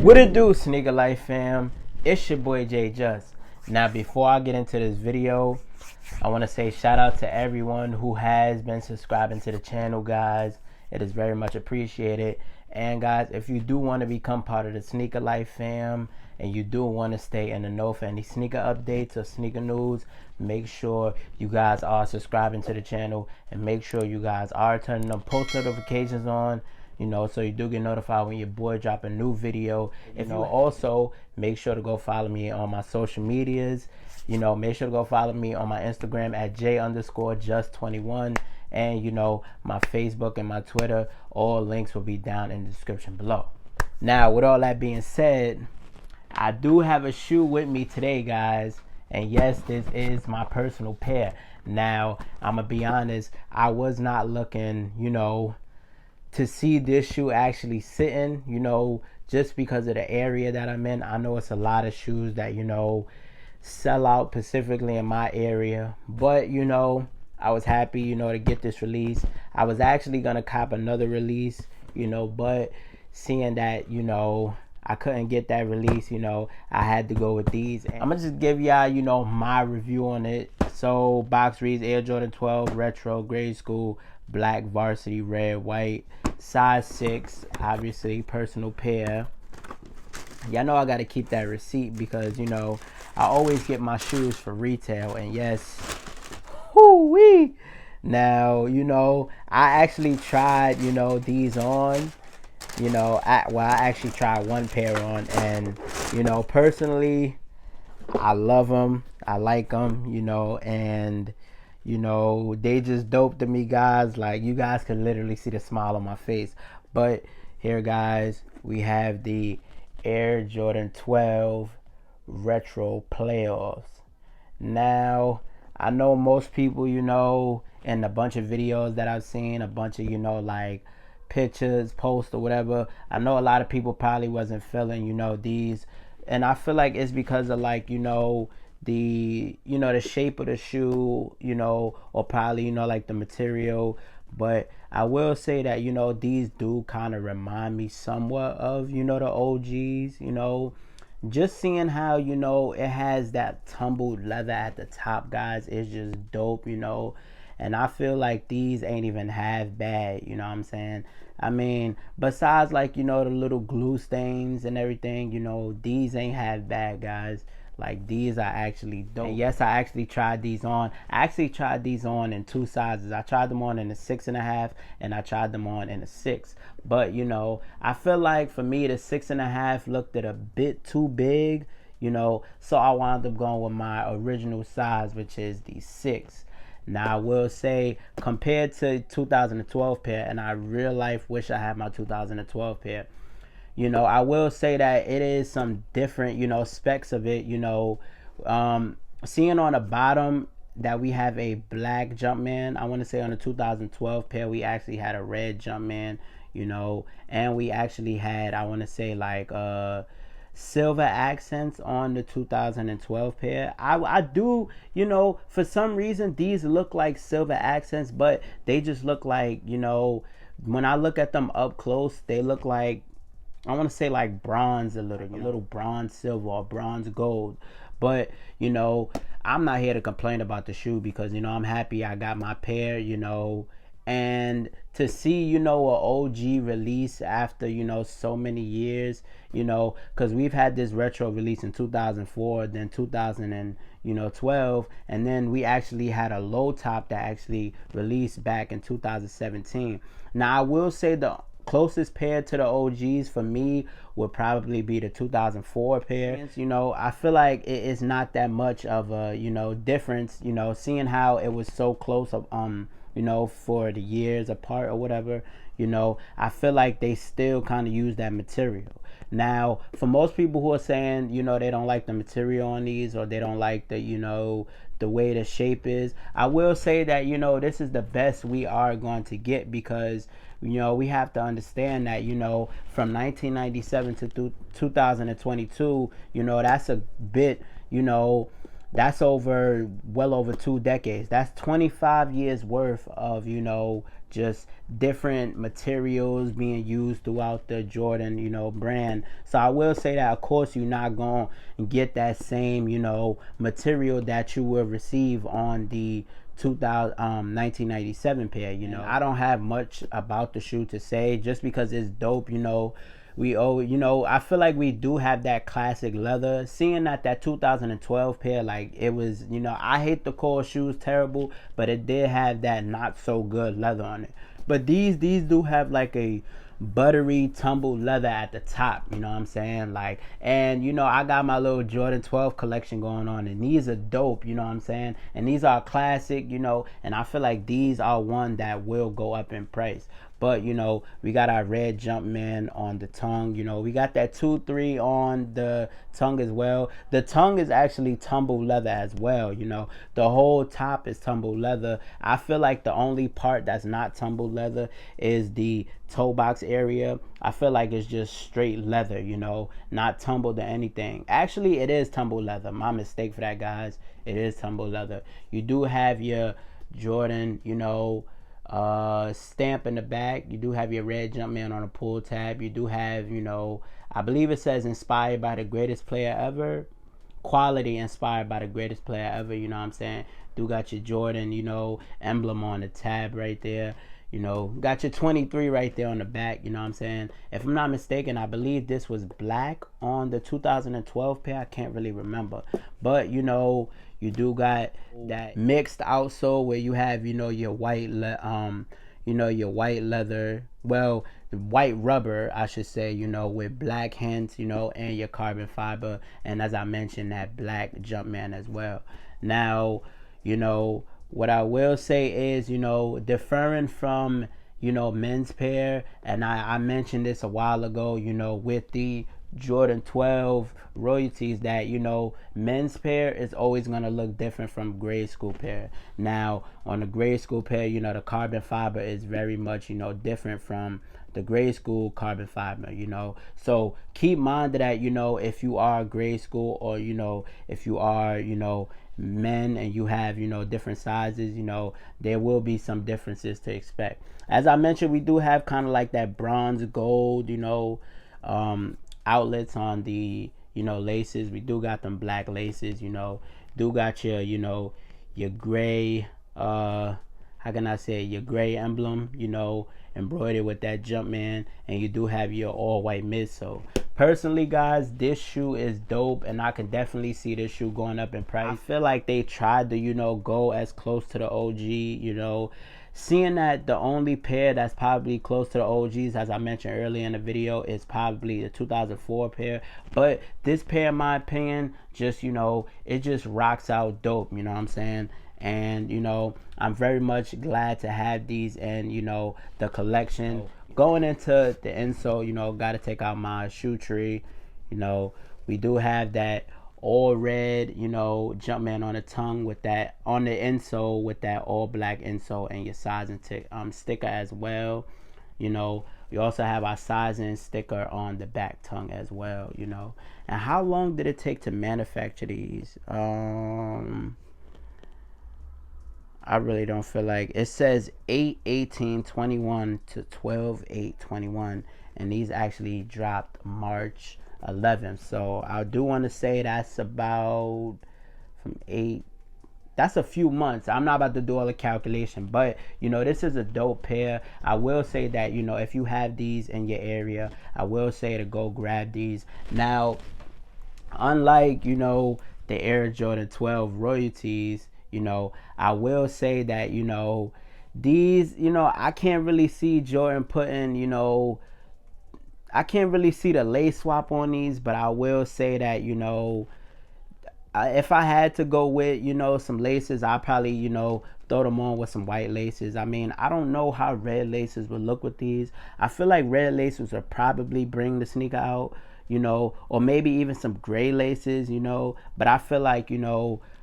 What it do, SneakerLife fam? It's your boy J-Jus. Now, before I get into this video, I want to say shout out to everyone who has been subscribing to the channel, guys. It is very much appreciated. And guys, if you do want to become part of the SneakerLife fam and you do want to stay in the know for any sneaker updates or sneaker news, make sure you guys are subscribing to the channel and make sure you guys are turning them post notifications on, so you do get notified when your boy drop a new video. Also make sure to go follow me on my social medias. Make sure to go follow me on my Instagram at J_Just21, and my Facebook and my Twitter. All links will be down in the description below. Now, with all that being said, I do have a shoe with me today, guys, and yes, this is my personal pair. Now, I'm gonna be honest, I was not looking to see this shoe actually sitting, just because of the area that I'm in. I know it's a lot of shoes that, sell out specifically in my area. But, I was happy, to get this release. I was actually going to cop another release, but seeing that, I couldn't get that release, I had to go with these. And I'm going to just give y'all, my review on it. So, box reads Air Jordan 12 Retro Grade School Black Varsity Red White, size 6, obviously personal pair. Y'all know I got to keep that receipt because I always get my shoes for retail, and yes, whoo-wee. Now I actually tried these on. I actually tried one pair on, and personally I love them, I like them, and they just dope to me, guys. Like, you guys can literally see the smile on my face. But here, guys, we have the Air Jordan 12 Retro Playoffs. Now, I know most people, in a bunch of videos that I've seen, a bunch of, like pictures, posts or whatever, I know a lot of people probably wasn't feeling, these. And I feel like it's because of, like, the shape of the shoe, or probably like the material. But I will say that these do kind of remind me somewhat of the OGs. Just seeing how it has that tumbled leather at the top, guys, is just dope. And I feel like these ain't even half bad, what I'm saying? I mean, besides like the little glue stains and everything, these ain't half bad, guys. Like, these are actually dope. And yes, I actually tried these on. I actually tried these on in two sizes. I tried them on in a 6.5, and I tried them on in a 6. But I feel like for me, the 6.5 looked a bit too big, so I wound up going with my original size, which is the 6. Now, I will say, compared to 2012 pair, and I real life wish I had my 2012 pair, I will say that it is some different, specs of it, seeing on the bottom that we have a black Jumpman. I want to say on the 2012 pair, we actually had a red Jumpman, and we actually had, I want to say, like, silver accents on the 2012 pair. I do, for some reason, these look like silver accents, but they just look like, when I look at them up close, they look like, I want to say like bronze, a little bronze silver or bronze gold. But I'm not here to complain about the shoe because I'm happy I got my pair, and to see a OG release after so many years, because we've had this retro release in 2004, then 2012, and then we actually had a low top that actually released back in 2017. Now, I will say the closest pair to the OGs for me would probably be the 2004 pair. I feel like it is not that much of a difference, seeing how it was so close for the years apart or whatever. I feel like they still kind of use that material. Now, for most people who are saying they don't like the material on these, or they don't like the way the shape is, I will say that this is the best we are going to get, because we have to understand that from 1997 to 2022, that's a bit that's over well over 2 decades. That's 25 years worth of, just different materials being used throughout the Jordan, brand. So I will say that, of course, you're not going to get that same, material that you will receive on the 1997 pair. I don't have much about the shoe to say, just because it's dope. I feel like we do have that classic leather. Seeing that 2012 pair, like, it was, I hate the core shoes terrible, but it did have that not so good leather on it. But these do have like a buttery tumbled leather at the top, you know what I'm saying? Like, and I got my little Jordan 12 collection going on, and these are dope, you know what I'm saying? And these are classic, and I feel like these are one that will go up in price. But we got our red Jumpman on the tongue. We got that 2-3 on the tongue as well. The tongue is actually tumbled leather as well. The whole top is tumbled leather. I feel like the only part that's not tumbled leather is the toe box area. I feel like it's just straight leather, not tumbled or anything. Actually, it is tumbled leather. My mistake for that, guys. It is tumbled leather. You do have your Jordan, stamp in the back. You do have your red Jumpman on a pull tab. You do have, I believe it says inspired by the greatest player ever. Quality inspired by the greatest player ever, you know what I'm saying? Do got your Jordan, emblem on the tab right there. Got your 23 right there on the back, you know what I'm saying? If I'm not mistaken, I believe this was black on the 2012 pair. I can't really remember. But, you do got that mixed outsole where you have, your white, your white leather, well, the white rubber, I should say, with black hints, and your carbon fiber. And as I mentioned, that black Jumpman as well. Now, what I will say is, differing from, men's pair, and I mentioned this a while ago, with the Jordan 12 royalties, that men's pair is always going to look different from grade school pair. Now on the grade school pair, the carbon fiber is very much different from the grade school carbon fiber. So keep mind that, if you are grade school, or if you are men and you have different sizes, there will be some differences to expect. As I mentioned, we do have kind of like that bronze gold outlets on the laces. We do got them black laces. Do got your your gray how can I say, your gray emblem embroidered with that Jumpman, and you do have your all white midsole. Personally, guys, this shoe is dope, and I can definitely see this shoe going up in price. I feel like they tried to go as close to the OG. Seeing that the only pair that's probably close to the OGs, as I mentioned earlier in the video, is probably the 2004 pair. But this pair, in my opinion, just it just rocks out dope, you know what I'm saying? And I'm very much glad to have these in the collection. Going into the insole, got to take out my shoe tree. We do have that all red Jumpman on the tongue, with that on the insole, with that all black insole, and your sizing sticker as well. We also have our sizing sticker on the back tongue as well. And how long did it take to manufacture these? I really don't feel like it. Says 8/18/21 to 12/8/21, and these actually dropped March 11th. So I do want to say that's about from 8. That's a few months. I'm not about to do all the calculation, but this is a dope pair. I will say that if you have these in your area, I will say to go grab these. Now, unlike the Air Jordan 12 royalties, I will say that these, I can't really see Jordan putting, I can't really see the lace swap on these, but I will say that if I had to go with some laces, I probably throw them on with some white laces. I mean, I don't know how red laces would look with these. I feel like red laces would probably bring the sneaker out, or maybe even some gray laces, but I feel like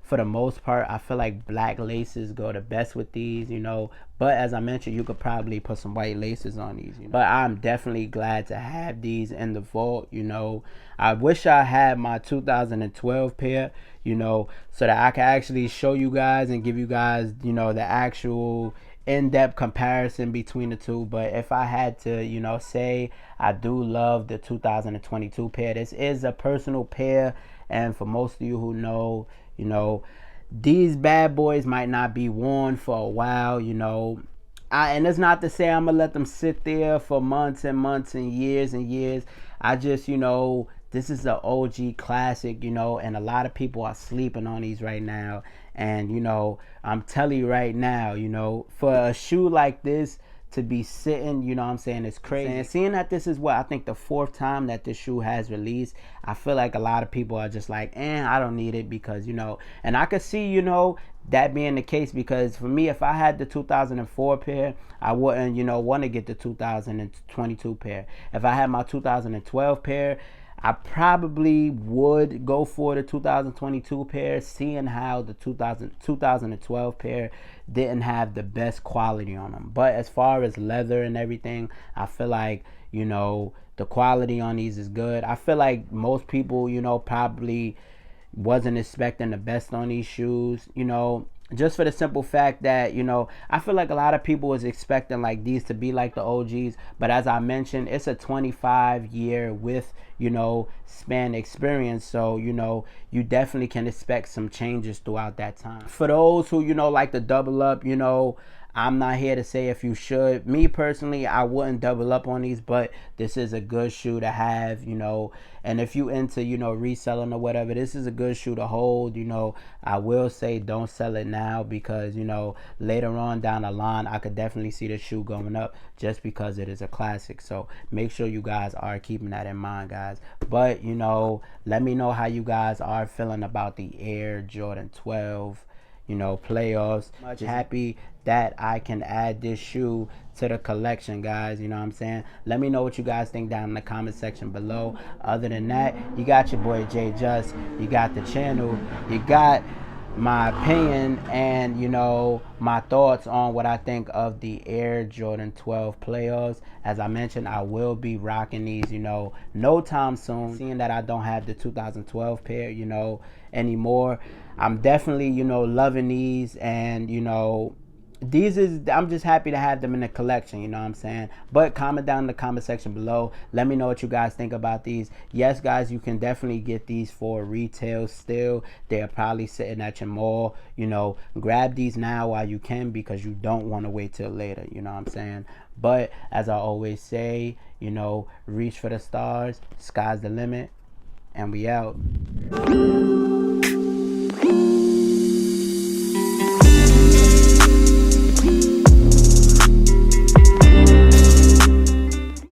for the most part, I feel like black laces go the best with these, you know. But as I mentioned, you could probably put some white laces on these, you know. But I'm definitely glad to have these in the vault, you know. I wish I had my 2012 pair, you know, so that I could actually show you guys and give you guys, you know, the actual in-depth comparison between the two. But if I had to, you know, say I do love the 2022 pair. This is a personal pair, and for most of you who know, you know, these bad boys might not be worn for a while, you know. And it's not to say I'm gonna let them sit there for months and months and years. I just, you know, this is an OG classic, you know, and a lot of people are sleeping on these right now. And, you know, I'm telling you right now, you know, for a shoe like this to be sitting, you know what I'm saying, it's crazy. And seeing that this is what I think the 4th time that this shoe has released, I feel like a lot of people are just like, I don't need it, because, you know, and I could see, you know, that being the case, because for me, if I had the 2004 pair, I wouldn't, you know, want to get the 2022 pair. If I had my 2012 pair, I probably would go for the 2022 pair, seeing how the 2012 pair didn't have the best quality on them. But as far as leather and everything, I feel like, you know, the quality on these is good. I feel like most people, you know, probably wasn't expecting the best on these shoes, you know, just for the simple fact that, you know, I feel like a lot of people was expecting like these to be like the OGs, but as I mentioned, it's a 25-year with, you know, span experience, so, you know, you definitely can expect some changes throughout that time. For those who, you know, like to double up, you know, I'm not here to say if you should. Me personally, I wouldn't double up on these, but this is a good shoe to have, you know. And if you into, you know, reselling or whatever, this is a good shoe to hold, you know. I will say don't sell it now, because, you know, later on down the line, I could definitely see the shoe going up just because it is a classic. So make sure you guys are keeping that in mind, guys. But, you know, let me know how you guys are feeling about the Air Jordan 12, you know, playoffs. Much happy that I can add this shoe to the collection, guys. You know what I'm saying? Let me know what you guys think down in the comment section below. Other than that, you got your boy J-Jus, you got the channel, you got my opinion and, you know, my thoughts on what I think of the Air Jordan 12 playoffs. As I mentioned, I will be rocking these, you know, no time soon. Seeing that I don't have the 2012 pair, you know, anymore, I'm definitely, you know, loving these. And, you know, I'm just happy to have them in the collection, you know what I'm saying? But comment down in the comment section below. Let me know what you guys think about these. Yes, guys, you can definitely get these for retail still. They're probably sitting at your mall. You know, grab these now while you can, because you don't want to wait till later, you know what I'm saying? But as I always say, you know, reach for the stars. Sky's the limit. And we out.